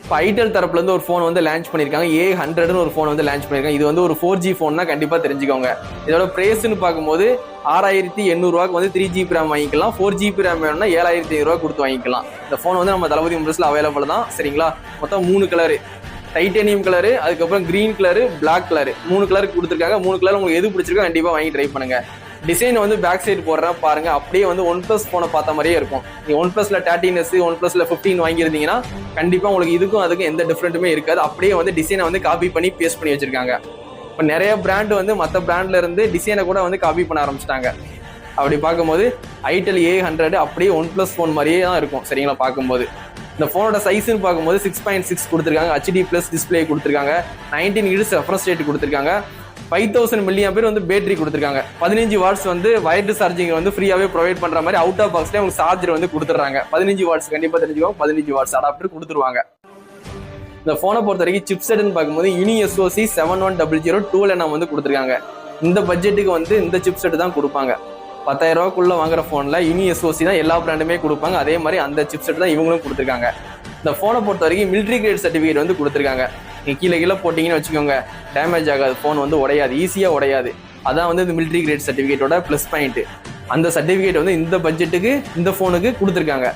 இப்போ ஐடெல் தரப்புல இருந்து ஒரு ஃபோன் வந்து லான்ச் பண்ணியிருக்காங்க. A100ன்னு ஒரு ஃபோன் வந்து லான்ச் பண்ணியிருக்காங்க. இது வந்து ஒரு 4G ஃபோன் தான், கண்டிப்பாக தெரிஞ்சுக்கோங்க. இதோட பிரைஸ்ன்னு பார்க்கும்போது 6800 வந்து 3GB RAM வாங்கிக்கலாம். 4GB RAM வேணும்னா 7500 கொடுத்து வாங்கிக்கலாம். இந்த ஃபோன் வந்து நம்ம தளபதி மொபைல்ஸ்ல அவைலபிள் தான். சரிங்களா? மொத்தம் 3 கலரு, டைட்டேனியம் கலரு, அதுக்கப்புறம் கிரீன் கலரு, பிளாக் கலரு, 3 கலருக்கு கொடுத்துருக்காங்க. 3 கலர் உங்களுக்கு எது பிடிச்சிருக்கோ கண்டிப்பாக வாங்கி ட்ரை பண்ணுங்க. டிசைன் வந்து பேக் சைடு போடுறேன் பாருங்க, அப்படியே வந்து OnePlus போனை பார்த்த மாதிரியே இருக்கும். நீங்க OnePlusல 13s, OnePlusல 15 வாங்கியிருந்தீங்கன்னா கண்டிப்பா உங்களுக்கு இதுக்கும் அதுக்கும் எந்த டிஃபரெண்ட்டுமே இருக்காது. அப்படியே வந்து டிசைனை வந்து காப்பி பண்ணி பேஸ்ட் பண்ணி வச்சிருக்காங்க. இப்போ நிறைய பிராண்ட் வந்து மற்ற பிராண்ட்ல இருந்து டிசைனை கூட வந்து காப்பி பண்ண ஆரம்பிச்சிட்டாங்க. அப்படி பார்க்கும்போது ஐடெல் A100 அப்படியே OnePlus போன் மாதிரியே தான் இருக்கும். சரிங்களா? பார்க்கும்போது இந்த போனோட சைஸ்ன்னு பார்க்கும்போது 6.6 கொடுத்துருக்காங்க. HD+ டிஸ்பிளே கொடுத்துருக்காங்க. 19 Hz ரெஃப்ரெஷ் ரேட் கொடுத்துருக்காங்க. 5000 mAh வந்து பேட்டரி கொடுத்துருக்காங்க. 15 வாட்ஸ் வந்து வயர்டு சார்ஜிங் வந்து ஃப்ரீயாவே ப்ரொவைட் பண்ற மாதிரி அவுட் ஆஃப் பாக்ஸ்ல உங்களுக்கு சார்ஜர் வந்து கொடுத்துறாங்க. 15 வாட்ஸ் கண்டிப்பா தெரிஞ்சுக்கோங்க. 15 வாட்ஸ் அடாப்டர் கொடுத்துருவாங்க. இந்த போனை பொறுத்த வரைக்கும் சிப்செட்னு பார்க்கும்போது யூனி SoC 7100 2nm வந்து கொடுத்துருக்காங்க. இந்த பட்ஜெட்டுக்கு வந்து இந்த சிப்செட் தான் கொடுப்பாங்க. 10,000 வாங்குற போன்ல யூனி SoC தான் எல்லா பிராண்டுமே கொடுப்பாங்க. அதே மாதிரி அந்த சிப்செட் தான் இவங்களும் கொடுத்துருக்காங்க. இந்த போனை பொறுத்த வரைக்கும் மிலிட்ரி கிரேட் சர்டிஃபிகேட் வந்து கொடுத்துருக்காங்க. நீங்க கீழே போட்டீங்கன்னு வச்சுக்கோங்க, டேமேஜ் ஆகாது, போன் வந்து உடையாது, ஈஸியா உடையாது. அதான் வந்து இந்த மிலிட்ரி கிரேட் சர்டிஃபிகேட்டோட பிளஸ் பாயிண்ட். அந்த சர்டிஃபிகேட் வந்து இந்த பட்ஜெட்டுக்கு இந்த போனுக்கு கொடுத்துருக்காங்க.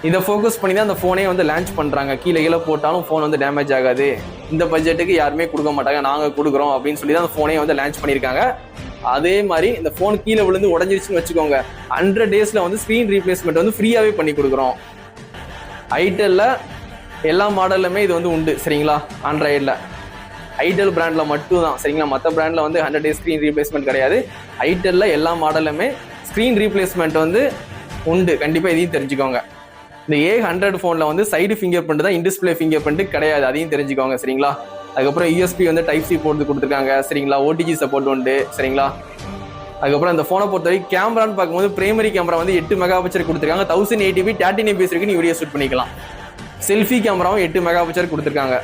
இதை ஃபோக்கஸ் பண்ணி தான் அந்த போனே வந்து லான்ச் பண்றாங்க. கீழே போட்டாலும் போன் வந்து டேமேஜ் ஆகாது, இந்த பட்ஜெட்டுக்கு யாருமே கொடுக்க மாட்டாங்க, நாங்க கொடுக்குறோம் அப்படின்னு சொல்லி தான் அந்த போனே வந்து லான்ச் பண்ணியிருக்காங்க. அதே மாதிரி இந்த போன் கீழே விழுந்து உடஞ்சிருச்சுன்னு வச்சுக்கோங்க, 100 daysல வந்து ஸ்கிரீன் ரீப்ளேஸ்மெண்ட் வந்து ஃப்ரீயாவே பண்ணி கொடுக்குறோம். ஐடெல்ல எல்லா மாடல்லுமே இது வந்து உண்டு. சரிங்களா? ஆண்ட்ராய்டில் ஐடெல் பிராண்ட்ல மட்டும் தான். சரிங்களா? மற்ற பிராண்ட்ல வந்து 100 days ஸ்கிரீன் ரீப்ளேஸ்மெண்ட் கிடையாது. ஐடெல்ல எல்லா மாடலுமே ஸ்கிரீன் ரீப்ளேஸ்மெண்ட் வந்து உண்டு. கண்டிப்பா இதையும் தெரிஞ்சுக்கோங்க. இந்த A100 போன்ல வந்து சைடு ஃபிங்கர் பிரிண்ட் தான், இன்டிஸ்பிளே ஃபிங்கர் பிரிண்ட் கிடையாது. அதையும் தெரிஞ்சுக்கோங்க. சரிங்களா? அதுக்கப்புறம் USB வந்து Type-C போட்டு கொடுத்துருக்காங்க. சரிங்களா? OTG சப்போர்ட் உண்டு. சரிங்களா? அதுக்கப்புறம் இந்த போனை பொறுத்த வரைக்கும் கேமரான்னு பார்க்கும்போது பிரைமரி கேமரா வந்து 8 மெகாபிக்சல் கொடுத்துருக்காங்க. 1080p 13fps வரைக்கும் நீ வீடியோ ஷூட் பண்ணிக்கலாம். செல்ஃபி கேமராவும் 8 மெகாபிக்சல் கொடுத்துருக்காங்க.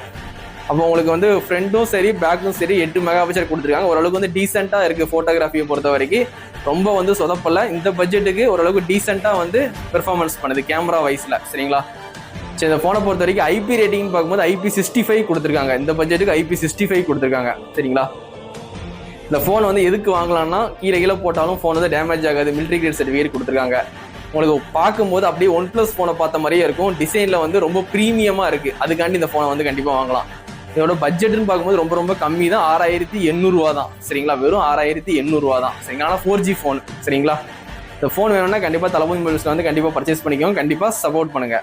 அப்போ உங்களுக்கு வந்து ஃப்ரண்ட்டும் சரி பேக்கும் சரி 8 மெகாபிக்சல் கொடுத்துருக்காங்க. ஓரளவுக்கு வந்து டீசெண்டா இருக்கு. போட்டோகிராஃபியை பொறுத்த வரைக்கும் ரொம்ப வந்து சொதப்பல. இந்த பட்ஜெட்டுக்கு ஓரளவுக்கு டீசெண்டா வந்து பெர்ஃபார்மன்ஸ் பண்ணுது கேமரா வைஸ்ல. சரிங்களா? சரி, இந்த போனை பொறுத்த வரைக்கும் IP ரேட்டிங் பார்க்கும்போது IP65 கொடுத்துருக்காங்க. இந்த பட்ஜெட்டுக்கு IP65 கொடுத்துருக்காங்க. சரிங்களா? இந்த போன் வந்து எதுக்கு வாங்கலாம்னா, கீழே போட்டாலும் போன் வந்து டேமேஜ் ஆகாது, மிலிட்ரி கிரேட் சர்டிஃபிகேட் கொடுத்துருக்காங்க. உங்களுக்கு பார்க்கும்போது அப்படியே OnePlus போனை பார்த்த மாதிரியே இருக்கும். டிசைன்ல வந்து ரொம்ப ப்ரீமியமா இருக்கு. அதுக்காண்டி இந்த போனை வந்து கண்டிப்பா வாங்கலாம். இதோட பட்ஜெட்னு பார்க்கும்போது ரொம்ப ரொம்ப கம்மி தான். 6800 தான். சரிங்களா? வெறும் 6800 தான். சரிங்களா? ஆனால் 4G ஃபோன். சரிங்களா? இந்த ஃபோன் வேணும்னா கண்டிப்பா தளபதி மொபைல்ஸ்ல வந்து கண்டிப்பா பர்ச்சேஸ் பண்ணிக்கோங்க. கண்டிப்பா சப்போர்ட் பண்ணுங்க.